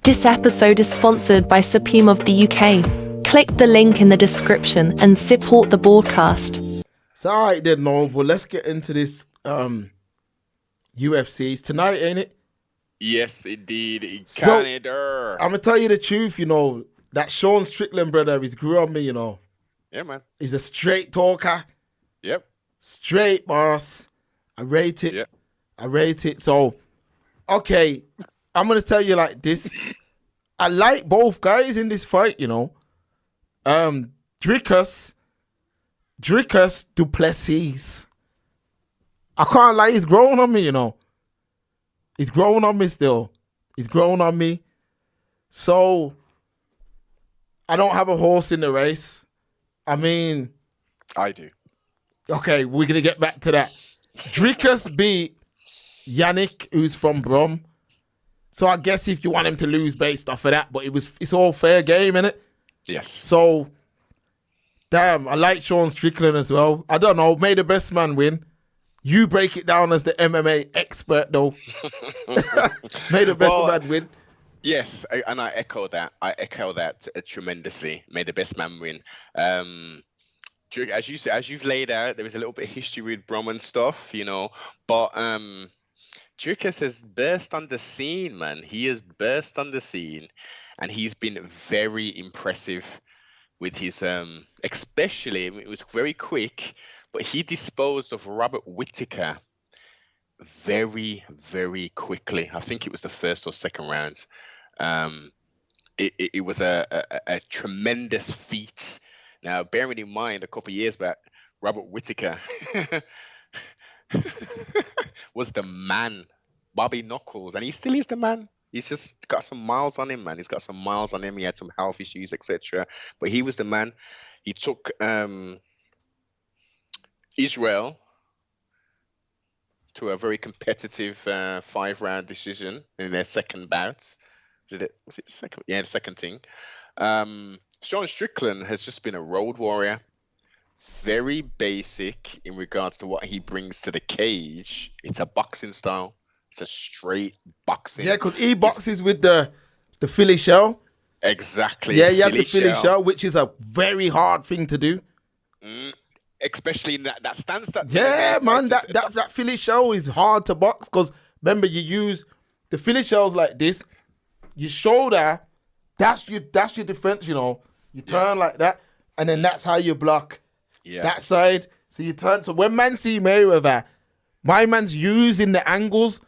This episode is sponsored by Supreme of the UK. Click the link in the description and support the broadcast. It's all right then, Noble. Let's get into this UFCs tonight, ain't it? Yes, indeed. So, Canada. I'm going to tell you the truth, that Sean Strickland brother, he's grew on me, Yeah, man. He's a straight talker, Yep. straight boss. I rate it. Yep. I rate it. So, okay, I'm going to tell you like this. I like both guys in this fight, Dricus Duplessis. I can't lie, he's growing on me, He's growing on me still. He's growing on me. So, I don't have a horse in the race. I mean... I do. Okay, we're going to get back to that. Dricus beat Yannick, who's from Brum. So, I guess if you want him to lose based off of that, but it's all fair game, innit? Yes. So, damn, I like Sean Strickland as well. I don't know, may the best man win. You break it down as the MMA expert, though. May the best man win. Yes, and I echo that. Tremendously. May the best man win. As you've laid out, there was a little bit of history with Brom and stuff, but Dricus has burst on the scene, man. He has burst on the scene, and he's been very impressive with his, especially, it was very quick, but he disposed of Robert Whittaker very, very quickly. I think it was the first or second round. It was a tremendous feat. Now, bearing in mind, a couple of years back, Robert Whittaker was the man, Bobby Knuckles, and he still is the man. He's just got some miles on him, man. He's got some miles on him. He had some health issues, etc. But he was the man. He took Israel to a very competitive 5-round decision in their second bout. Was it the second? Yeah, the second thing. Sean Strickland has just been a road warrior. Very basic in regards to what he brings to the cage. It's a boxing style. It's a straight boxing. Yeah, because he boxes with the Philly shell. Exactly. Yeah, he has the Philly shell, which is a very hard thing to do. Especially in that stance. Yeah, man, that Philly shell is hard to box because remember you use the Philly shells like this. Your shoulder, that's your defense. You turn like that, and then that's how you block that side. So you turn. So when man see Mayweather, my man's using the angles.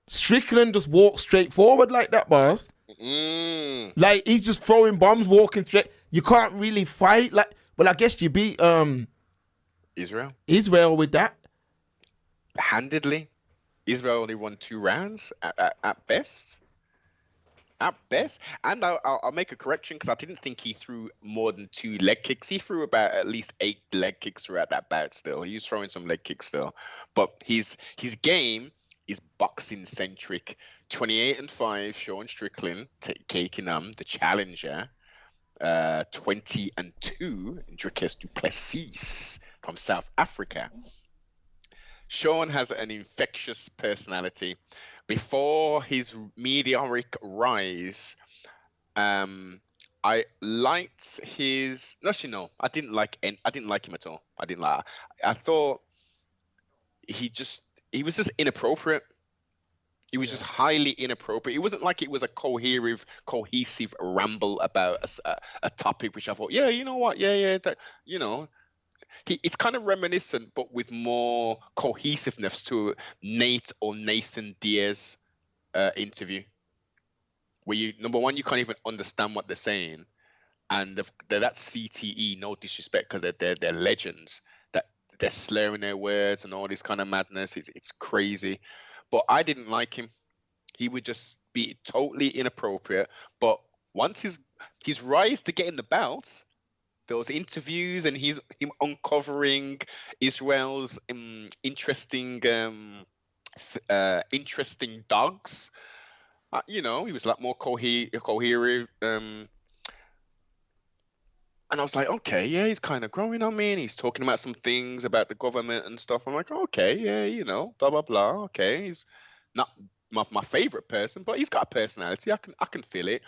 Strickland just walks straight forward like that, boss. Like he's just throwing bombs, walking straight. You can't really fight. Like, well, I guess you beat Israel with that handedly. Israel only won 2 rounds at best. At best, and I'll make a correction because I didn't think he threw more than 2 leg kicks. He threw about at least 8 leg kicks throughout that bout. Still, he was throwing some leg kicks still, but his game is boxing centric. 28-5, Sean Strickland taking on the challenger. 20-2, Dricus Duplessis from South Africa. Sean has an infectious personality. Before his meteoric rise, I liked his. Actually, no, I didn't like him at all. I thought he was just inappropriate. He was just highly inappropriate. It wasn't like it was a cohesive ramble about a topic, which I thought, yeah, you know what, that, it's kind of reminiscent, but with more cohesiveness to Nate or Nathan Diaz interview, where number one, you can't even understand what they're saying, and that CTE, no disrespect, because they're legends, that they're slurring their words and all this kind of madness. It's crazy. But I didn't like him. He would just be totally inappropriate. But once his rise to getting the belts, those interviews and him uncovering Israel's interesting dogs, he was a lot more coherent. And I was like, okay, yeah, he's kind of growing on me, and he's talking about some things about the government and stuff. I'm like, okay, yeah, blah, blah, blah. Okay, he's not my favorite person, but he's got a personality. I can feel it.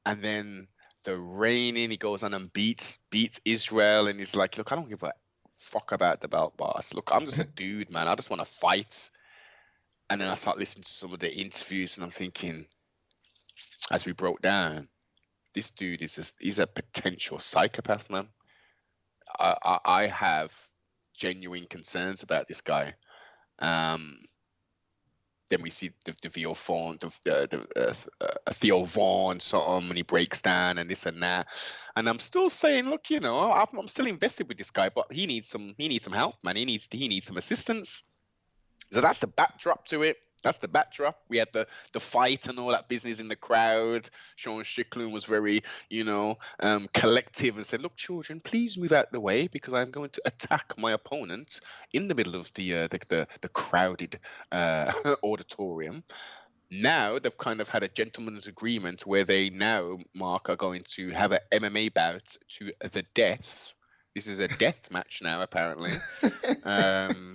And then the reigning, he goes on and beats Israel, and he's like, look, I don't give a fuck about the belt, boss. Look, I'm just a dude, man. I just want to fight. And then I start listening to some of the interviews, and I'm thinking, as we broke down, this dude he's a potential psychopath, man. I have genuine concerns about this guy. Then we see the Theo Vaughn, Theo Vaughn sort of, and he breaks down and this and that. And I'm still saying, look, you know, I'm still invested with this guy, but he needs some help, man. He needs some assistance. So that's the backdrop to it. That's the backdrop. We had the fight and all that business in the crowd. Sean Strickland was very, you know, collective and said, look, children, please move out the way because I'm going to attack my opponent in the middle of the crowded auditorium. Now they've kind of had a gentleman's agreement where they now, Mark, are going to have an MMA bout to the death. This is a death match now, apparently,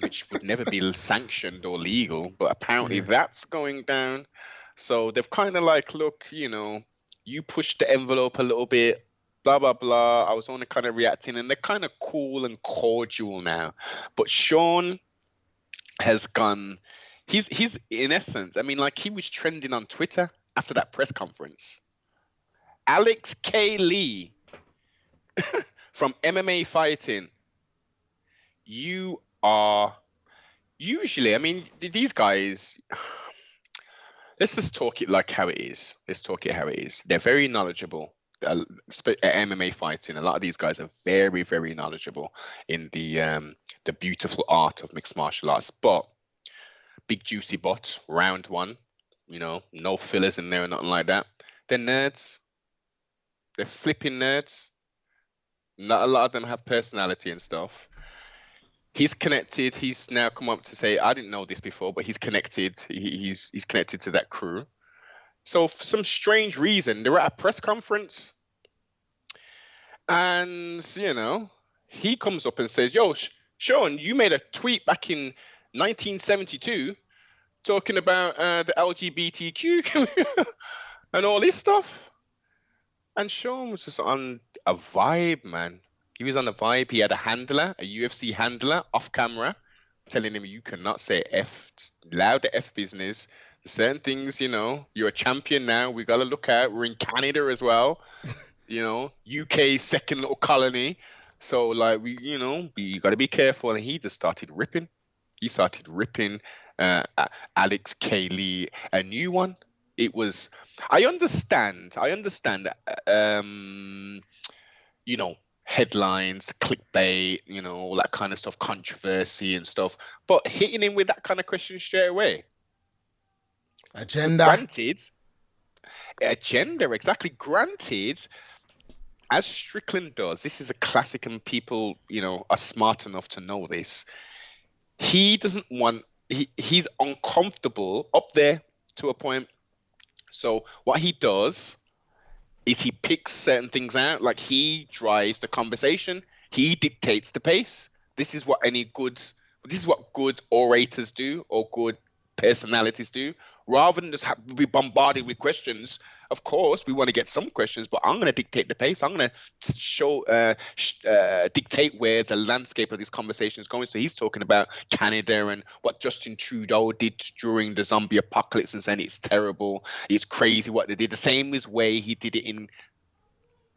which would never be sanctioned or legal, but apparently that's going down. So they've kind of like, look, you know, you pushed the envelope a little bit, blah, blah, blah. I was only kind of reacting, and they're kind of cool and cordial now. But Sean has gone, he's in essence, I mean, like he was trending on Twitter after that press conference. Alex K. Lee. From MMA fighting, you are usually, I mean, these guys, let's just talk it like how it is. Let's talk it how it is. They're very knowledgeable at MMA fighting. A lot of these guys are very, very knowledgeable in the beautiful art of mixed martial arts. But big juicy butt, round one, you know, no fillers in there or nothing like that. They're nerds. They're flipping nerds. Not a lot of them have personality and stuff. He's connected. He's now come up to say, I didn't know this before, but he's connected. He's connected to that crew. So for some strange reason, they're at a press conference. And, you know, he comes up and says, yo, Sean, you made a tweet back in 1972 talking about the LGBTQ and all this stuff. And Sean was just on a vibe, man. He was on a vibe. He had a handler, a UFC handler, off camera, telling him, you cannot say F, just allow the F business. Certain things, you know, you're a champion now. We got to look out. We're in Canada as well. You know, UK second little colony. So, like, you got to be careful. And he just started ripping. He started ripping Alex K. Lee a new one. It was, I understand, you know, headlines, clickbait, you know, all that kind of stuff, controversy and stuff, but hitting him with that kind of question straight away. Agenda. Granted, exactly. Granted, as Strickland does, this is a classic and people, you know, are smart enough to know this. He doesn't want, he's uncomfortable up there to a point. So what he does is he picks certain things out, like he drives the conversation, he dictates the pace. This is what good orators do or good personalities do. Rather than just be bombarded with questions, of course, we want to get some questions, but I'm going to dictate the pace. I'm going to dictate where the landscape of this conversation is going. So he's talking about Canada and what Justin Trudeau did during the zombie apocalypse and saying it's terrible, it's crazy what they did. The same as way he did it in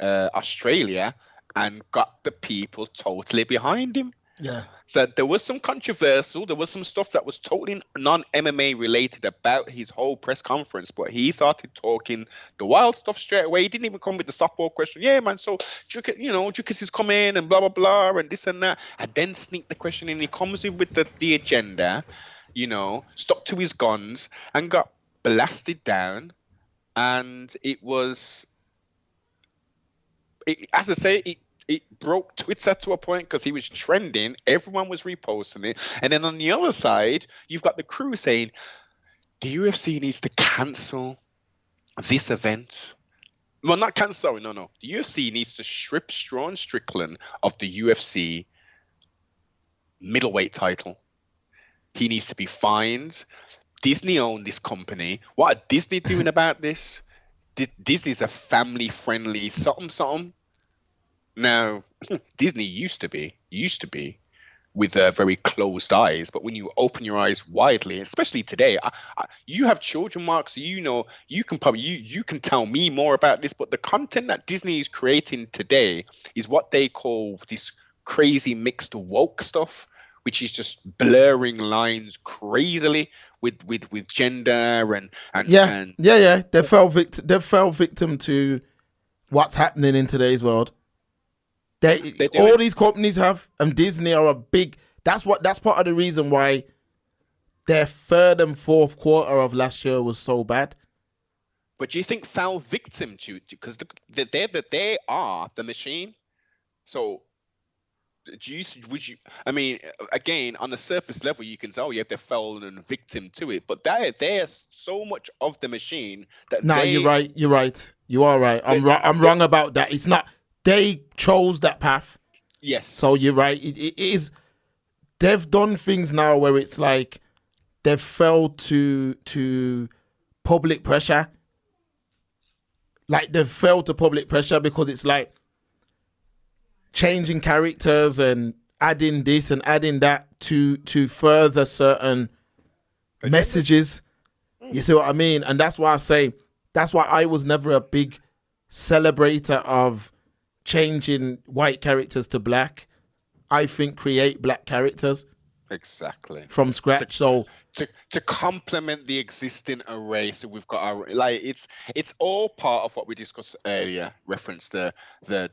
Australia and got the people totally behind him. Yeah. So there was some controversial, there was some stuff that was totally non-MMA related about his whole press conference, but he started talking the wild stuff straight away. He didn't even come with the softball question. Yeah, man, so Jukas is coming and blah, blah, blah, and this and that, and then sneak the question in. He comes in with the agenda, you know, stuck to his guns and got blasted down. And it was, as I say, it broke Twitter to a point because he was trending. Everyone was reposting it. And then on the other side, you've got the crew saying, the UFC needs to cancel this event. Well, not cancel, sorry, no. The UFC needs to strip Sean Strickland of the UFC middleweight title. He needs to be fined. Disney owned this company. What are Disney doing about this? Disney's a family-friendly something. Now, Disney used to be with very closed eyes, but when you open your eyes widely, especially today, you have children, Mark, so you can probably you can tell me more about this. But the content that Disney is creating today is what they call this crazy mixed woke stuff, which is just blurring lines crazily with gender and Yeah. They fell victim to what's happening in today's world. All these companies have, and Disney are a big. That's part of the reason why their third and fourth quarter of last year was so bad. But do you think fell victim to because they are the machine? So would you? I mean, again, on the surface level, you can tell they've fallen victim to it, but they're so much of the machine that. No, you're right. You are right. I'm wrong about that. It's not. They chose that path. Yes. So you're right. It is. They've done things now where it's like they've fell to public pressure. Like they've fell to public pressure because it's like changing characters and adding this and adding that to further certain messages. You see what I mean? And that's why I was never a big celebrator of changing white characters to black. I think create black characters exactly from scratch. To complement the existing array, so we've got our it's all part of what we discussed earlier. Reference the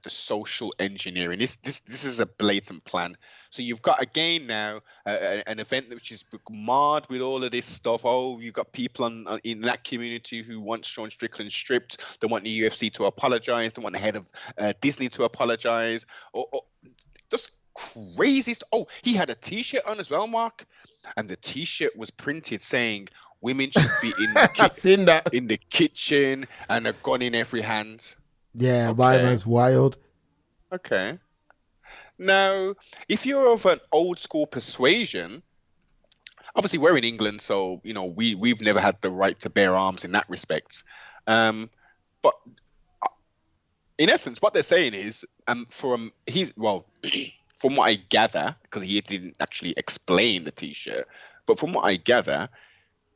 social engineering. This is a blatant plan. So you've got again now an event which is marred with all of this stuff. Oh, you've got people in that community who want Sean Strickland stripped. They want the UFC to apologize. They want the head of Disney to apologize. Or just crazy stuff. Oh, he had a T-shirt on as well, Mark. And the T-shirt was printed saying women should be in the kitchen and a gun in every hand. Yeah, that's wild. Okay. Now, if you're of an old school persuasion, obviously we're in England, so we've never had the right to bear arms in that respect. But in essence, what they're saying is, from what I gather, because he didn't actually explain the T-shirt, but from what I gather,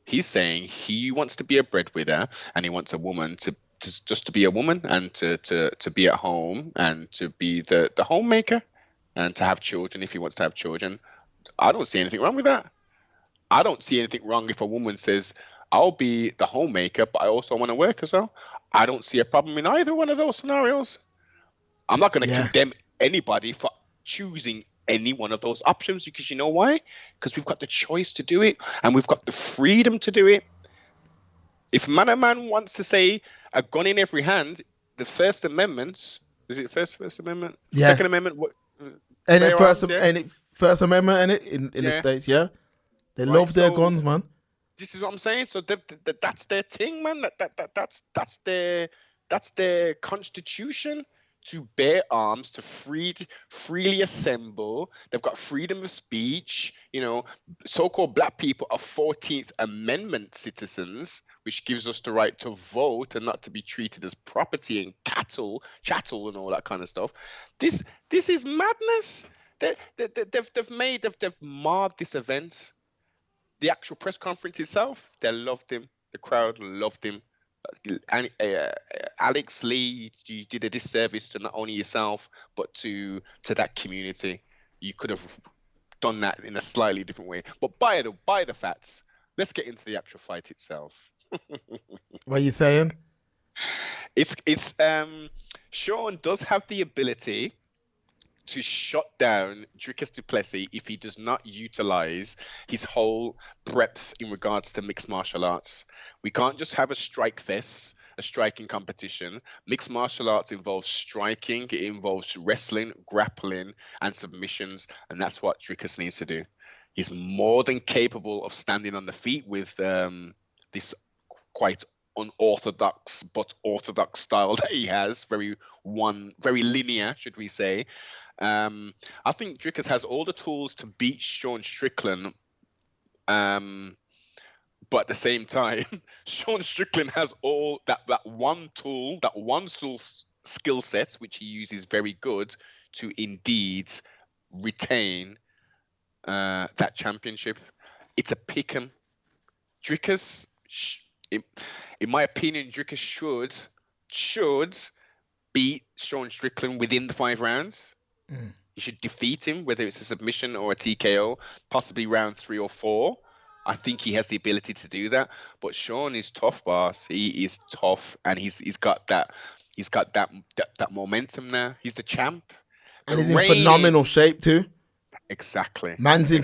he's saying he wants to be a breadwinner and he wants a woman to just to be a woman and to be at home and to be the homemaker and to have children if he wants to have children. I don't see anything wrong with that. I don't see anything wrong if a woman says, I'll be the homemaker, but I also want to work as well. I don't see a problem in either one of those scenarios. I'm not going to condemn anybody for choosing any one of those options, because you know why? Because we've got the choice to do it and we've got the freedom to do it. If a man wants to say a gun in every hand, the First Amendment, is it First Amendment? Yeah. Second Amendment? What? Any First Amendment in the States, yeah. They love their guns, man. This is what I'm saying. So that's their thing, man. That's their constitution. To bear arms, to freely assemble. They've got freedom of speech. So-called black people are 14th Amendment citizens, which gives us the right to vote and not to be treated as property and chattel and all that kind of stuff. This is madness. They've marred this event. The actual press conference itself, they loved him. The crowd loved him. And Alex Lee, you did a disservice to not only yourself but to that community. You could have done that in a slightly different way. But by the facts, let's get into the actual fight itself. What are you saying? It's Sean does have the ability to shut down Dricus du Plessis if he does not utilize his whole breadth in regards to mixed martial arts. We can't just have a strike fest, a striking competition. Mixed martial arts involves striking, it involves wrestling, grappling, and submissions, and that's what Dricus needs to do. He's more than capable of standing on the feet with this quite unorthodox but orthodox style that he has, very linear, should we say. I think Dricus has all the tools to beat Sean Strickland, but But at the same time, Sean Strickland has all that one skill set, which he uses very good to indeed retain that championship. It's a pick 'em. Drickers, in my opinion, Drickers should beat Sean Strickland within the 5 rounds. He should defeat him, whether it's a submission or a TKO, possibly round 3 or 4. I think he has the ability to do that. But Sean is tough, boss. He is tough, and he's got that momentum now. He's the champ, and he's in phenomenal shape too. Exactly. Man's in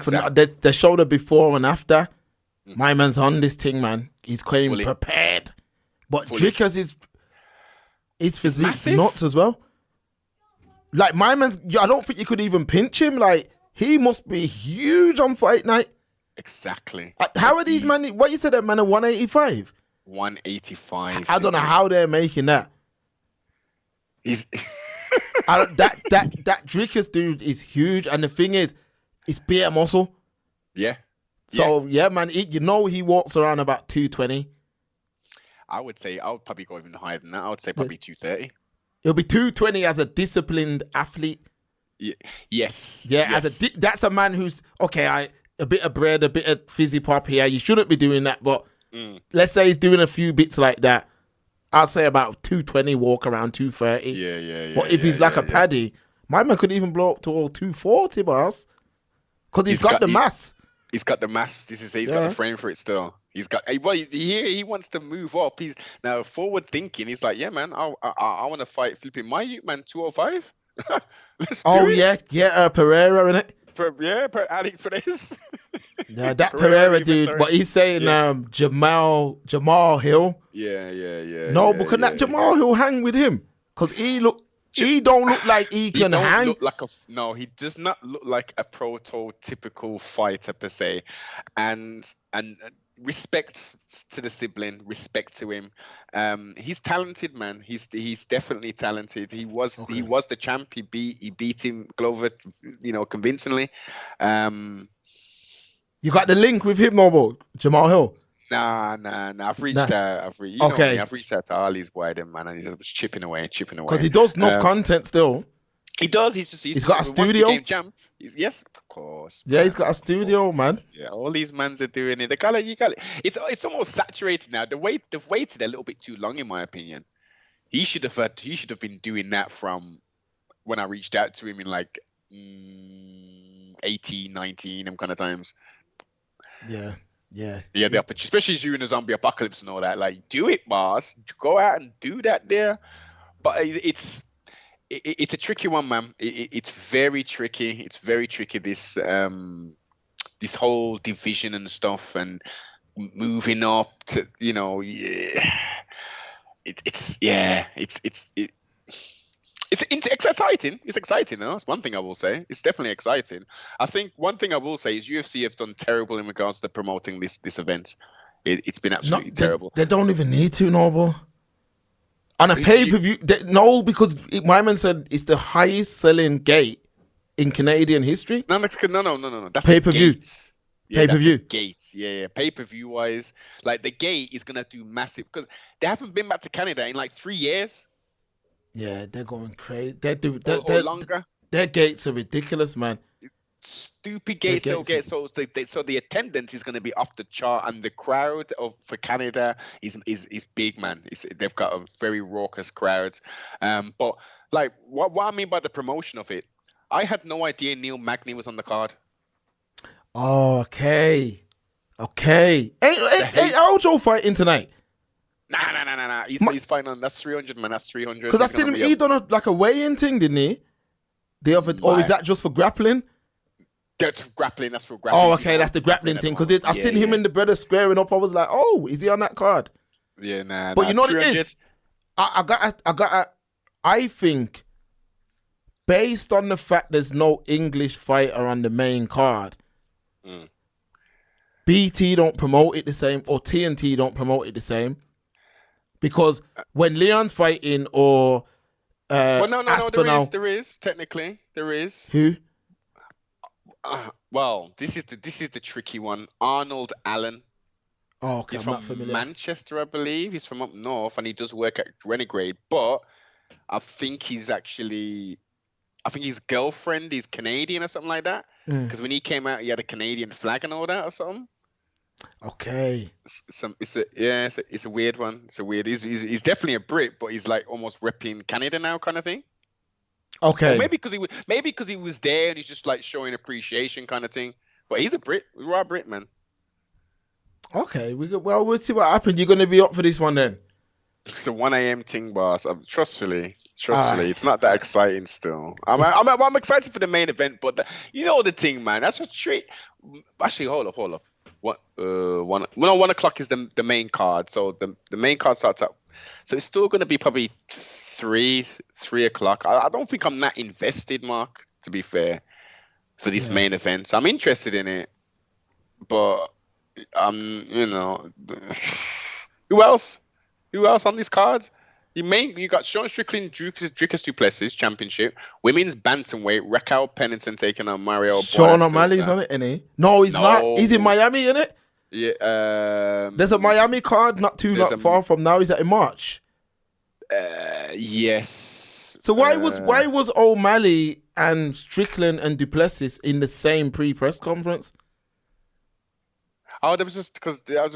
they showed it before and after. My man's on this thing, man. He's came prepared. But Drickers his physique's nuts as well. Like my man's, I don't think you could even pinch him. Like he must be huge on fight night. Exactly. How are these man? What you said that man are 185? 185. I don't know how they're making that. He's that Drickers dude is huge, and the thing is, it's bare muscle. Yeah. So yeah, man, he walks around about 220. I would probably go even higher than that. I would say probably 230. It'll be 220 as a disciplined athlete. Yeah. Yes. Yeah, yes. That's a man who's okay. A bit of bread, a bit of fizzy pop here. You shouldn't be doing that, but let's say he's doing a few bits like that. I'll say about 220, walk around 230. Yeah. But if he's like a paddy, my man could even blow up to all 240, boss. Because he's got the mass. He's got the mass. He's got the frame for it still. He's got. Well, he wants to move up. He's now forward thinking. He's like, yeah, man, I want to fight flipping my youth, man, 205. Let's do it. Pereira in it. Alex Perez. Yeah, that Pereira dude. What he's saying, Jamal Hill. Yeah. No, but can that Jamal Hill hang with him? Because he don't look like he can hang. He does not look like a prototypical fighter per se, and respect to the sibling, respect to him. He's talented, man. He's definitely talented. He was the champ. He beat him Glover, convincingly. You got the link with him, Noble Jamal Hill. Nah. I've reached out. I've reached out to Ali's boy, then, man, and he just was chipping away. Because he does enough content still. He does. He's got a studio. Champ. Yes, of course. Yeah, he's got a studio, man. Yeah, all these mans are doing it. You got it. It's almost saturated now. They've waited a little bit too long, in my opinion. He should have been doing that from when I reached out to him in like 18, 19, them kind of times. Yeah. Especially during the zombie apocalypse and all that. Like, do it, boss. Go out and do that there. But it's a tricky one, man. It's very tricky. It's very tricky. This whole division and stuff, and moving up to It's exciting. It's exciting, though. That's one thing I will say. It's definitely exciting. I think one thing I will say is UFC have done terrible in regards to promoting this event. It's been absolutely terrible. They don't even need to, Noble. On a pay-per-view, because my man said it's the highest selling gate in Canadian history. No. That's pay-per-view. Pay-per-view. Gates. Yeah. Pay-per-view wise, like the gate is gonna do massive because they haven't been back to Canada in like 3 years. Yeah, they're going crazy. Or longer. Their gates are ridiculous, man. Stupid gates, little gates. So the attendance is going to be off the chart, and the crowd for Canada is big, man. They've got a very raucous crowd. But like what I mean by the promotion of it, I had no idea Neil Magny was on the card. Oh, okay. Ain't Aljo fighting tonight? Nah. He's fighting on. That's 300, man. That's 300. Because I seen him. He done a weigh-in thing, didn't he? Or is that just for grappling? That's grappling. That's for grappling. Oh, okay. That's the grappling thing. Because I seen him and the brother squaring up. I was like, oh, is he on that card? Yeah, nah. But you know what it is? I think based on the fact there's no English fighter on the main card, BT don't promote it the same, or TNT don't promote it the same. Because when Leon's fighting or no, there is technically there is. Who? Well, this is the tricky one. Arnold Allen. Oh, okay, He's I'm not from familiar. Manchester, I believe. He's from up north, and he does work at Renegade. But I think he's actually, I think his girlfriend is Canadian or something like that. Because when he came out, he had a Canadian flag and all that or something. Okay. It's a weird one. It's a weird. He's definitely a Brit, but he's like almost repping Canada now, kind of thing. Okay. Or maybe because he was there and he's just like showing appreciation, kind of thing. But he's a Brit. We are a Brit, man. Okay. We'll see what happens. You're gonna be up for this one then. It's a 1 a.m. thing, boss. Trustfully, Aye. it's not that exciting still. I'm excited for the main event, but you know the thing, man. That's a treat. Actually, hold up. What? 1 o'clock is the main card. So the main card starts up. So it's still going to be probably 3 o'clock. I don't think I'm that invested, Mark. To be fair, for this main event, I'm interested in it, but you know, who else? Who else on these cards? You got Sean Strickland, Dricus Duplessis Championship, women's bantamweight, Raquel Pennington taking on Mario. Sean O'Malley's on it, innit? No, he's not. He's in Miami, innit? Yeah. There's a Miami card not far from now. Is that in March? Yes. So why was O'Malley and Strickland and Duplessis in the same pre-press conference? Oh, that was just because I was